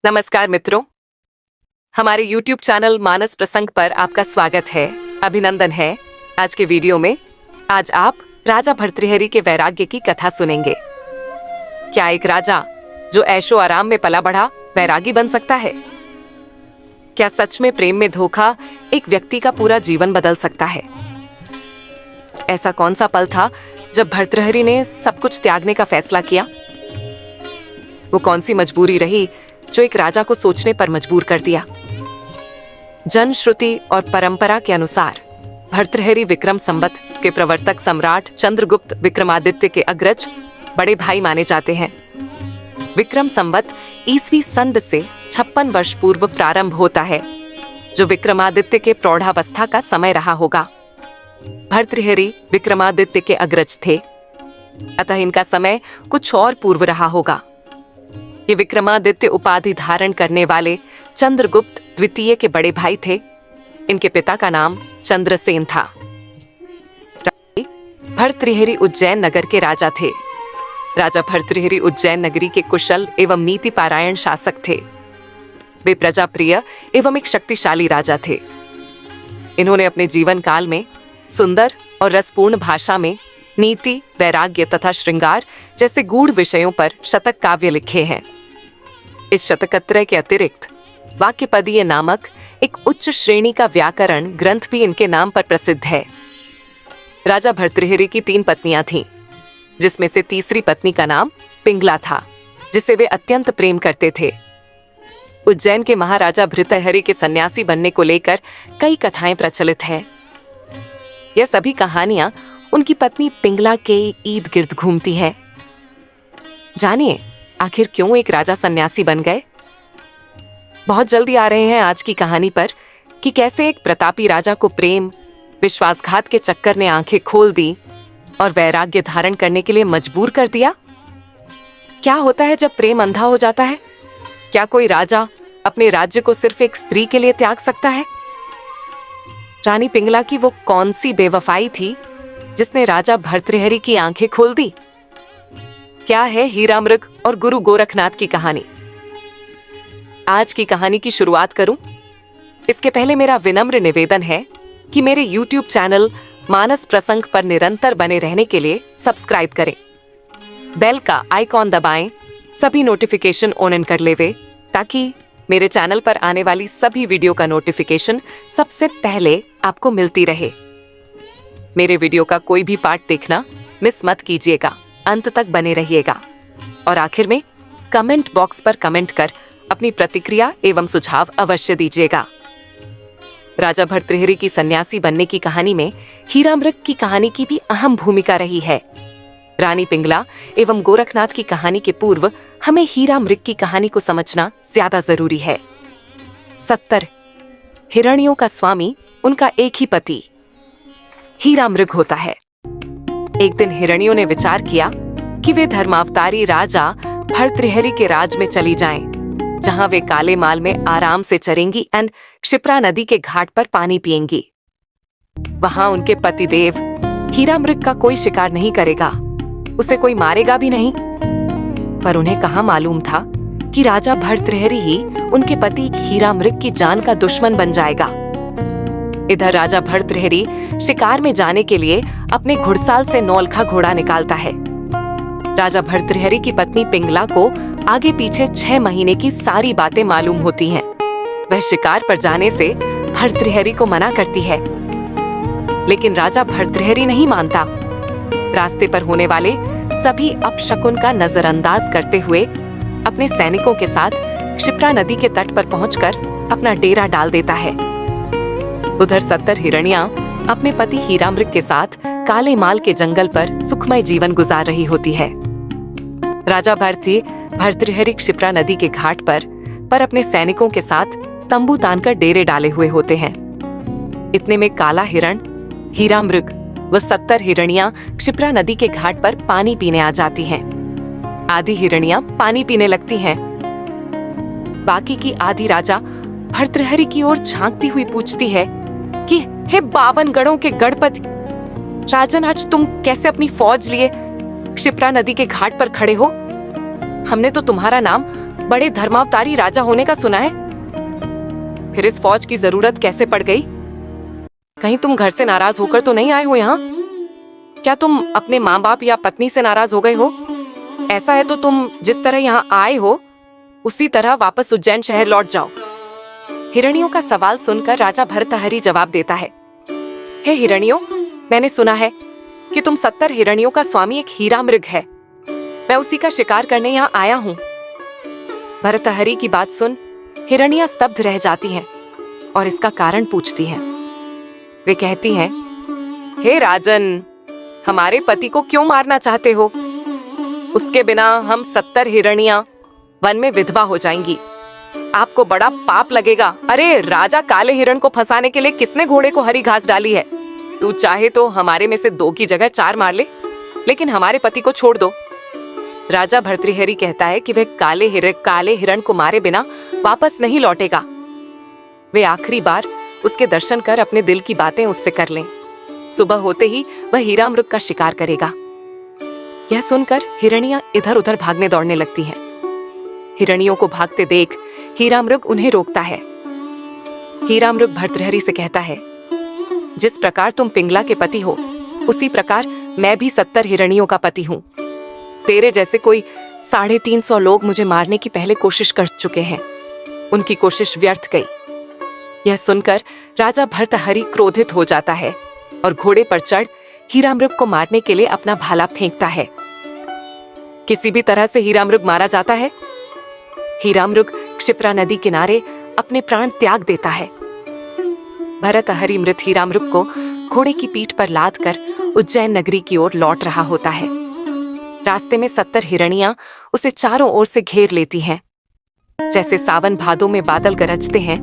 नमस्कार मित्रों, हमारे YouTube चैनल मानस प्रसंग पर आपका स्वागत है, अभिनंदन है। आज के वीडियो में आज आप राजा भर्तृहरि के वैराग्य की कथा सुनेंगे। क्या एक राजा जो ऐशो आराम में पला बढ़ा वैरागी बन सकता है? क्या सच में प्रेम में धोखा एक व्यक्ति का पूरा जीवन बदल सकता है? ऐसा कौन सा पल था जब भर्तृहरि ने सब कुछ त्यागने का फैसला किया? वो कौन सी मजबूरी रही जो एक राजा को सोचने पर मजबूर कर दिया? जनश्रुति और परंपरा के अनुसार भर्तृहरि विक्रम संवत के प्रवर्तक सम्राट चंद्रगुप्त विक्रमादित्य के अग्रज बड़े भाई माने जाते हैं। विक्रम संवत ईसवी सन् से 56 वर्ष पूर्व प्रारंभ होता है, जो विक्रमादित्य के प्रौढ़ावस्था का समय रहा होगा। भर्तृहरि विक्रमादित्य के अग्रज थे, अतः इनका समय कुछ और पूर्व रहा होगा। ये विक्रमादित्य उपाधि धारण करने वाले चंद्रगुप्त द्वितीय के बड़े भाई थे। इनके पिता का नाम चंद्रसेन था। भर्तृहरि उज्जैन नगर के राजा थे। राजा भर्तृहरि उज्जैन नगरी के कुशल एवं नीति पारायण शासक थे। वे प्रजाप्रिय एवं एक शक्तिशाली राजा थे। इन्होंने अपने जीवन काल में सुंदर और रसपूर्ण भाषा में नीति, वैराग्य तथा श्रृंगार जैसे गूढ़ विषयों पर शतक काव्य लिखे हैं। इस शतकत्रय के अतिरिक्त वाक्यपदीय नामक एक उच्च श्रेणी का व्याकरण ग्रंथ भी इनके नाम पर प्रसिद्ध है। राजा भर्तृहरि की 3 पत्नियां थीं, जिसमें से तीसरी पत्नी का नाम पिंगला था, जिसे वे अत्यंत प्रेम करते थे। उज्जैन के महाराजा भर्तृहरि के सन्यासी बनने को लेकर कई कथाएं प्रचलित हैं। यह सभी कहानियां उनकी पत्नी पिंगला के ईद गिर्द घूमती हैं। जानिए आखिर क्यों एक राजा सन्यासी बन गए? बहुत जल्दी आ रहे हैं आज की कहानी पर कि कैसे एक प्रतापी राजा को प्रेम, विश्वासघात के चक्कर ने आंखें खोल दी और वैराग्य धारण करने के लिए मजबूर कर दिया। क्या होता है जब प्रेम अंधा हो जाता है? क्या कोई राजा अपने राज्य को सिर्फ एक स्त्री के लिए त्याग सकता है? रानी पिंगला की वो कौन सी बेवफाई थी जिसने राजा भर्तृहरि की आंखें खोल दी? क्या है हीरामृग और गुरु गोरखनाथ की कहानी? आज की कहानी की शुरुआत करूं इसके पहले मेरा विनम्र निवेदन है कि मेरे YouTube चैनल मानस प्रसंग पर निरंतर बने रहने के लिए सब्सक्राइब करें, बेल का आइकॉन दबाएं, सभी नोटिफिकेशन ऑन कर लेवे ताकि मेरे चैनल पर आने वाली सभी वीडियो का नोटिफिकेशन सबसे पहले आपको मिलती रहे। मेरे वीडियो का कोई भी पार्ट देखना मिस मत कीजिएगा, अंत तक बने रहिएगा। और आखिर में कमेंट बॉक्स पर कमेंट कर अपनी प्रतिक्रिया एवं सुझाव अवश्य दीजिएगा। राजा भर्तृहरि की सन्यासी बनने की कहानी में हीरामृग की कहानी की भी अहम भूमिका रही है। रानी पिंगला एवं गोरखनाथ की कहानी के पूर्व हमें हीरामृग की कहानी को समझना ज्यादा जरूरी है। 70 हिरणियों का स्वामी उनका एक ही पति हीरामृग होता है। एक दिन हिरणियों ने विचार किया कि वे धर्मावतारी राजा भर्तृहरि के राज में चली जाएं, जहां वे काले माल में आराम से चरेंगी एंड क्षिप्रा नदी के घाट पर पानी पिएंगी। वहां उनके पतिदेव हीरामृग का कोई शिकार नहीं करेगा, उसे कोई मारेगा भी नहीं। पर उन्हें कहाँ मालूम था कि राजा भर्तृहरि ही उनके पति हीरामृग की जान का दुश्मन बन जाएगा। इधर राजा भर्तृहरि शिकार में जाने के लिए अपने घुड़साल से नौलखा घोड़ा निकालता है। राजा भर्तृहरि की पत्नी पिंगला को आगे पीछे 6 महीने की सारी बातें मालूम होती हैं। वह शिकार पर जाने से भर्तृहरि को मना करती है, लेकिन राजा भर्तृहरि नहीं मानता। रास्ते पर होने वाले सभी अपशकुन का नजरअंदाज करते हुए अपने सैनिकों के साथ क्षिप्रा नदी के तट पर पहुंचकर अपना डेरा डाल देता है। उधर 70 हिरणियां अपने पति हीरामृग के साथ काले माल के जंगल पर सुखमय जीवन गुजार रही होती है। राजा भर्तृहरि क्षिप्रा नदी के घाट पर अपने सैनिकों के साथ तंबू तानकर डेरे डाले हुए होते हैं। इतने में काला हिरण, हीरामृग व 70 हिरणियां क्षिप्रा नदी के घाट पर पानी पीने आ जाती हैं। आधी हिरणियां पानी पीने लगती हैं, बाकी की आधी राजा भर्तृहरि की ओर झांकती हुई पूछती है कि हे 52 गढ़ों के गढ़पति राजन, आज तुम कैसे अपनी फौज लिए क्षिप्रा नदी के घाट पर खड़े हो? हमने तो तुम्हारा नाम बड़े धर्मावतारी राजा होने का सुना है। फिर इस फौज की जरूरत कैसे पड़ गई? कहीं तुम घर से नाराज होकर तो नहीं आए हो यहाँ? क्या तुम अपने माँ बाप या पत्नी से नाराज हो गए हो? ऐसा है तो तुम जिस तरह यहाँ आए हो उसी तरह वापस उज्जैन शहर लौट जाओ। हिरण्यों का सवाल सुनकर राजा भर्तहरि जवाब देता है, हे हिरण्यों, मैंने सुना है कि तुम 70 हिरण्यों का स्वामी एक हीरा मृग है। मैं उसी का शिकार करने यहाँ आया हूँ। भर्तहरि की बात सुन हिरण्या स्तब्ध रह जाती हैं और इसका कारण पूछती हैं। वे कहती हैं, हे राजन, हमारे पति को क्यों मारना चाहते हो? उसके बिना हम 70 हिरण्या वन में विधवा हो जाएंगी। आपको बड़ा पाप लगेगा। अरे राजा काले हिरण को फंसाने के लिए किसने घोड़े को हरी घास डाली है? तू चाहे तो हमारे में से 2 की जगह 4 मार ले, लेकिन हमारे पति को छोड़ दो। राजा भर्तृहरि कहता है कि वह काले हिरण को मारे बिना वापस नहीं लौटेगा। वे आखिरी बार उसके दर्शन कर अपने दिल की बातें उससे कर लें। सुबह होते ही वह हीरा मृग का शिकार करेगा। यह सुनकर हिरण्या इधर उधर भागने दौड़ने लगती हैं। हिरण्यों को भागते देख हीरा मृग उन्हें रोकता है। हीरा मृग भर्तृहरि से कहता है, जिस प्रकार तुम पिंगला के पति हो उसी प्रकार मैं भी 70 हिरण्यों का पति हूँ। तेरे जैसे कोई 350 लोग मुझे मारने की पहले कोशिश कर चुके हैं। उनकी कोशिश व्यर्थ गई। यह सुनकर राजा भर्तहरि क्रोधित हो जाता है और घोड़े पर चढ़ हीरा मृग को मारने के लिए अपना भाला फेंकता है। किसी भी तरह से हीरा मृग मारा जाता है। हीरा मृग क्षिप्रा नदी किनारे अपने प्राण त्याग देता है। भर्तहरि मृत हीरा मृग को घोड़े की पीठ पर लाद कर उज्जैन नगरी की ओर लौट रहा होता है। रास्ते में 70 हिरण्या उसे चारों ओर से घेर लेती हैं। जैसे सावन भादों में बादल गरजते हैं,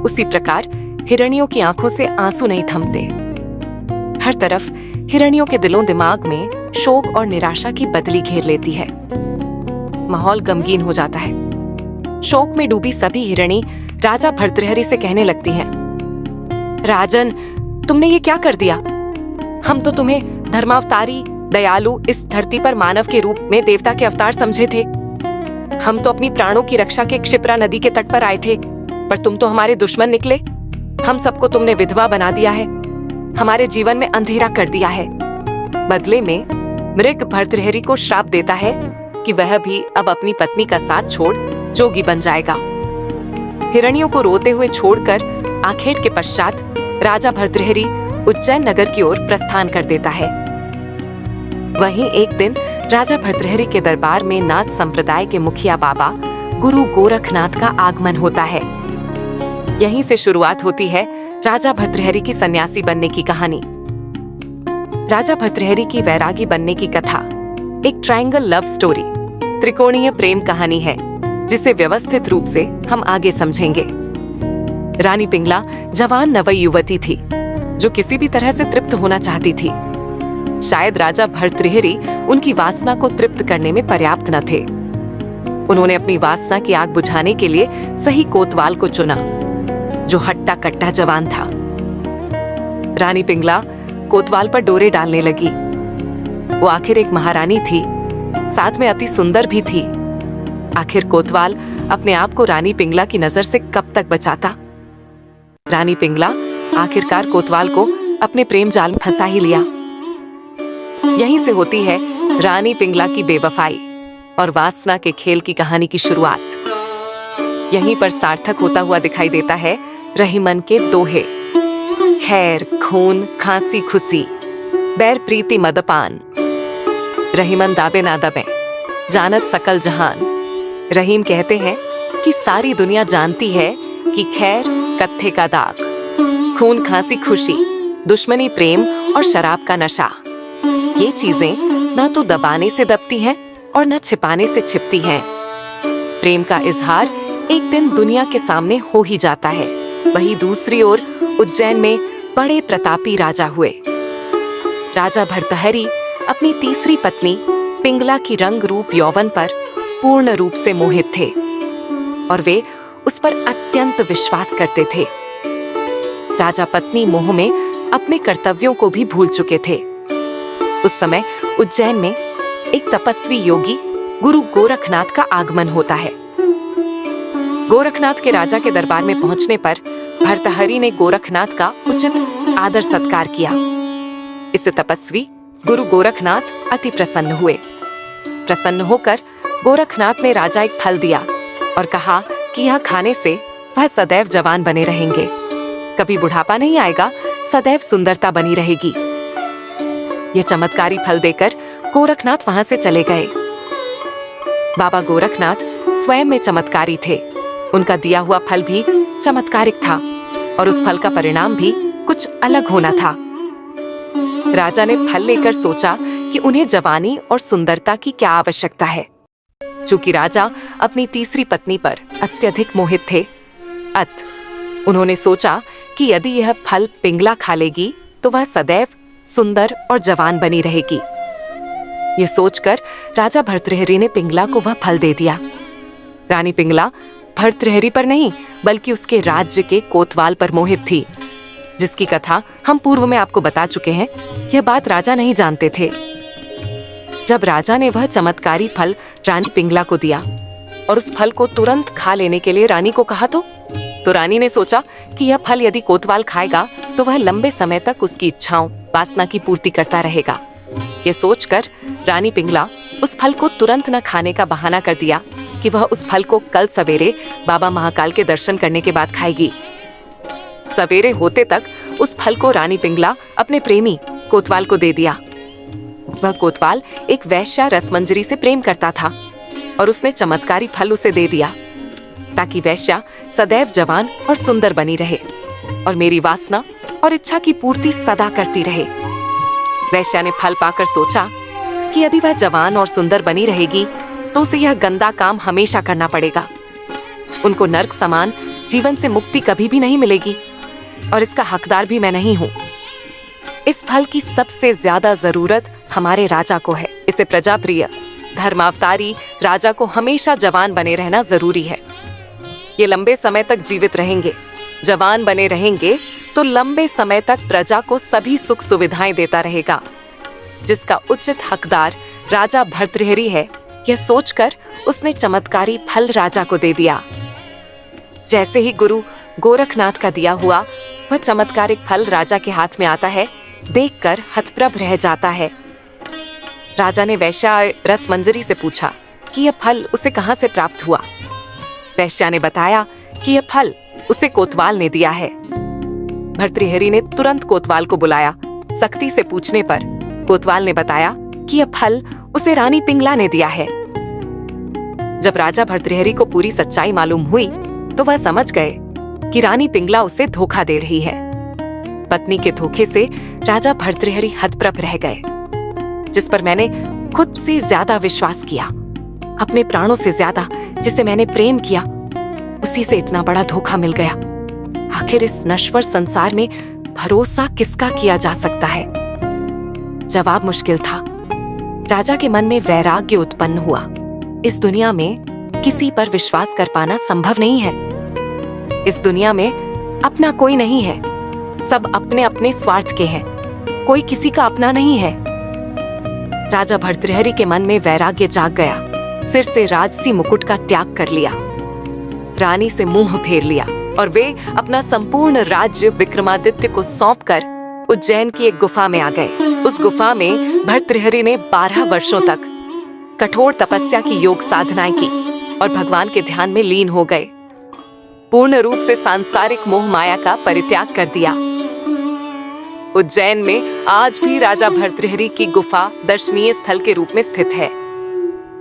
उसी प्रकार हिरण्यों की आंखों से आंसू नहीं थमते। हर तरफ हिरण्यों के दिलों दिमाग में शोक और निराशा की बदली घेर लेती है। माहौल गमगीन हो जाता है। शोक में डूबी सभी हिरणी राजा भर्तृहरि से कहने लगती हैं, राजन, तुमने ये क्या कर दिया? हम तो तुम्हें धर्मावतारी, दयालु, इस धरती पर मानव के रूप में देवता के अवतार समझे थे। हम तो अपनी प्राणों की रक्षा के क्षिप्रा नदी के तट पर आए थे, पर तुम तो हमारे दुश्मन निकले। हम सबको तुमने विधवा बना दिया है, हमारे जीवन में अंधेरा कर दिया है। बदले में मृग भर्तृहरि को श्राप देता है कि वह भी अब अपनी पत्नी का साथ छोड़ जोगी बन जाएगा। हिरण्यों को रोते हुए छोड़कर आखेट के पश्चात राजा भर्तृहरि उज्जैन नगर की ओर प्रस्थान कर देता है। वहीं एक दिन राजा भर्तृहरि के दरबार में नाथ संप्रदाय के मुखिया बाबा गुरु गोरखनाथ का आगमन होता है। यहीं से शुरुआत होती है राजा भर्तृहरि की सन्यासी बनने की कहानी। राजा भर्तृहरि की वैरागी बनने की कथा एक ट्रायंगल लव स्टोरी, त्रिकोणीय प्रेम कहानी है, जिसे व्यवस्थित रूप से हम आगे समझेंगे। रानी पिंगला जवान नव युवती थी जो किसी भी तरह से तृप्त होना चाहती थी। शायद राजा भर्तृहरि उनकी वासना को तृप्त करने में पर्याप्त न थे। उन्होंने अपनी वासना की आग बुझाने के लिए सही कोतवाल को चुना, जो हट्टा कट्टा जवान था। रानी पिंगला कोतवाल पर डोरे डालने लगी। वो आखिर एक महारानी थी, साथ में अति सुंदर भी थी। आखिर कोतवाल अपने आप को रानी पिंगला की नजर से कब तक बचाता? रानी पिंगला आखिरकार कोतवाल को अपने प्रेम जाल में फंसा ही लिया। यहीं से होती है रानी पिंगला की बेवफाई और वासना के खेल की कहानी की शुरुआत। यहीं पर सार्थक होता हुआ दिखाई देता है रहीमन के दोहे, खैर खून खांसी खुशी, बैर प्रीति मदपान। रहीमन दाबे ना दबे, जानत सकल जहान। रहीम कहते हैं कि सारी दुनिया जानती है कि खैर कत्थे का दाग, खून खांसी खुशी, दुश्मनी प्रेम और शराब का नशा, ये चीजें ना तो दबाने से दबती हैं और न छिपाने से छिपती हैं। प्रेम का इजहार एक दिन दुनिया के सामने हो ही जाता है। वहीं दूसरी ओर उज्जैन में बड़े प्रतापी राजा हुए। राजा भर्तृहरि अपनी तीसरी पत्नी पिंगला की रंग रूप यौवन पर पूर्ण रूप से मोहित थे और वे उस पर अत्यंत विश्वास करते थे। राजा पत्नी मोह में अपने कर्तव्यों को भी भूल चुके थे। उस समय उज्जैन में एक तपस्वी योगी गुरु गोरखनाथ का आगमन होता है। गोरखनाथ के राजा के दरबार में पहुंचने पर भर्तृहरि ने गोरखनाथ का उचित आदर सत्कार किया। इससे तपस्वी गुरु गोरखनाथ अति प्रसन्न हुए। प्रसन्न होकर गोरखनाथ ने राजा एक फल दिया और कहा कि यह खाने से वह सदैव जवान बने रहेंगे, कभी बुढ़ापा नहीं आएगा, सदैव सुंदरता बनी रहेगी। यह चमत्कारी फल देकर गोरखनाथ वहां से चले गए। बाबा गोरखनाथ स्वयं में चमत्कारी थे। उनका दिया हुआ फल भी चमत्कारिक था और उस फल का परिणाम भी कुछ अलग होना था। राजा ने फल लेकर सोचा कि उन्हें जवानी और सुंदरता की क्या आवश्यकता है। चूंकि राजा अपनी तीसरी पत्नी पर अत्यधिक मोहित थे, उन्होंने सोचा कि यदि यह फल पिंगला खा लेगी तो वह सदैव सुंदर और जवान बनी रहेगी। यह सोचकर राजा भर्तृहरि ने पिंगला को वह फल दे दिया। रानी पिंगला भर्तृहरि पर नहीं बल्कि उसके राज्य के कोतवाल पर मोहित थी, जिसकी कथा हम पूर्व में आपको बता चुके हैं। यह बात राजा नहीं जानते थे। जब राजा ने वह चमत्कारी फल रानी पिंगला को दिया और उस फल को तुरंत खा लेने के लिए रानी को कहा तो रानी ने सोचा कि यह फल यदि कोतवाल खाएगा तो वह लंबे समय तक उसकी इच्छाओं वासना की पूर्ति करता रहेगा। यह सोचकर रानी पिंगला उस फल को तुरंत न खाने का बहाना कर दिया कि वह उस फल को कल सवेरे बाबा महाकाल के दर्शन करने के बाद खाएगी। सवेरे होते तक उस फल को रानी पिंगला अपने प्रेमी कोतवाल को दे दिया। वह कोतवाल एक वैश्या रसमंजरी से प्रेम करता था और उसने चमत्कारी फल उसे दे दिया ताकि वैश्या सदैव जवान और सुंदर बनी रहे और मेरी वासना और इच्छा की पूर्ति सदा करती रहे। वैश्या ने फल पाकर सोचा कि यदि वह जवान और सुंदर बनी रहेगी तो उसे यह गंदा काम हमेशा करना पड़ेगा। उनको नर्क समान जीवन से मुक्ति कभी भी नहीं मिलेगी और इसका हकदार भी मैं नहीं हूँ। इस फल की सबसे ज्यादा जरूरत हमारे राजा को है। इसे प्रजाप्रिय धर्मावतारी राजा को हमेशा जवान बने रहना जरूरी है। ये लंबे समय तक जीवित रहेंगे, जवान बने रहेंगे तो लंबे समय तक प्रजा को सभी सुख सुविधाएं देता रहेगा, जिसका उचित हकदार राजा भर्तृहरि है। यह सोचकर उसने चमत्कारी फल राजा को दे दिया। जैसे ही गुरु गोरखनाथ का दिया हुआ वह चमत्कारिक फल राजा के हाथ में आता है, देखकर हतप्रभ रह जाता है। राजा ने वैश्या रसमंजरी से पूछा कि यह फल उसे कहां से प्राप्त हुआ। वैश्या ने बताया कि यह फल उसे कोतवाल ने दिया है। भर्तृहरि ने तुरंत कोतवाल को बुलाया। सख्ती से पूछने पर कोतवाल ने बताया कि यह फल उसे रानी पिंगला ने दिया है। जब राजा भर्तृहरि को पूरी सच्चाई मालूम हुई तो वह समझ गए कि रानी पिंगला उसे धोखा दे रही है। पत्नी के धोखे से राजा भर्तृहरि हतप्रभ रह गए, जिस पर मैंने खुद से ज्यादा विश्वास किया, अपने प्राणों से ज्यादा जिसे मैंने प्रेम किया, उसी से इतना बड़ा धोखा मिल गया। आखिर इस नश्वर संसार में भरोसा किसका किया जा सकता है? जवाब मुश्किल था। राजा के मन में वैराग्य उत्पन्न हुआ। इस दुनिया में किसी पर विश्वास कर पाना संभव नहीं है। इस दुनिया में अपना कोई नहीं है, सब अपने अपने स्वार्थ के हैं, कोई किसी का अपना नहीं है। राजा भर्तृहरि के मन में वैराग्य जाग गया। सिर से राजसी मुकुट का त्याग कर लिया, रानी से मुंह फेर लिया और वे अपना संपूर्ण राज्य विक्रमादित्य को सौंपकर उज्जैन की एक गुफा में आ गए। उस गुफा में भर्तृहरि ने 12 वर्षों तक कठोर तपस्या की योग साधनाएं की और भगवान के ध्यान में लीन हो गए। पूर्ण रूप से सांसारिक मोह माया का परित्याग कर दिया। उज्जैन में आज भी राजा भर्तृहरि की गुफा दर्शनीय स्थल के रूप में स्थित है।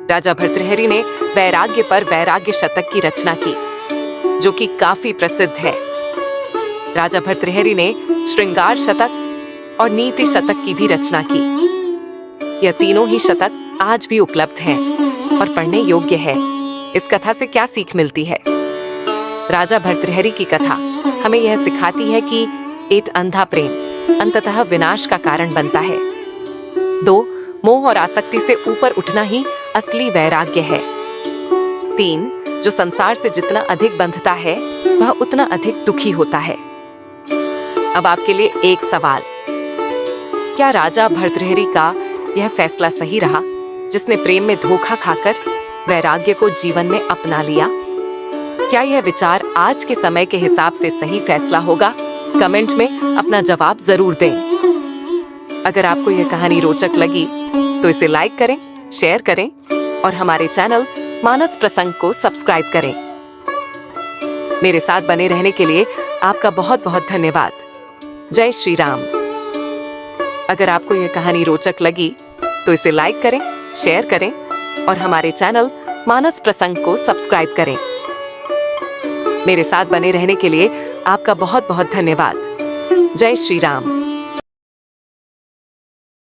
राजा भर्तृहरि ने वैराग्य पर वैराग्य शतक की रचना की, जो कि काफी प्रसिद्ध है। राजा भर्तृहरि ने श्रृंगार शतक और नीति शतक की भी रचना की। यह तीनों ही शतक आज भी उपलब्ध हैं और पढ़ने योग्य है। इस कथा से क्या सीख मिलती है? राजा भर्तृहरि की कथा हमें यह सिखाती है कि एक अंधा प्रेम अंततः विनाश का कारण बनता है। 2. मोह और आसक्ति से ऊपर उठना ही असली वैराग्य है। 3. जो संसार से जितना अधिक बंधता है वह उतना अधिक दुखी होता है। अब आपके लिए एक सवाल, क्या राजा भर्तृहरि का यह फैसला सही रहा, जिसने प्रेम में धोखा खाकर वैराग्य को जीवन में अपना लिया? क्या यह विचार आज के समय के हिसाब से सही फैसला होगा? कमेंट में अपना जवाब जरूर दें। अगर आपको यह कहानी रोचक लगी तो इसे लाइक करें, शेयर करें और हमारे चैनल मानस प्रसंग को सब्सक्राइब करें। मेरे साथ बने रहने के लिए आपका बहुत बहुत धन्यवाद। जय श्री राम। अगर आपको यह कहानी रोचक लगी तो इसे लाइक करें, शेयर करें और हमारे चैनल मानस प्रसंग को सब्सक्राइब करें। मेरे साथ बने रहने के लिए आपका बहुत बहुत धन्यवाद। जय श्री राम।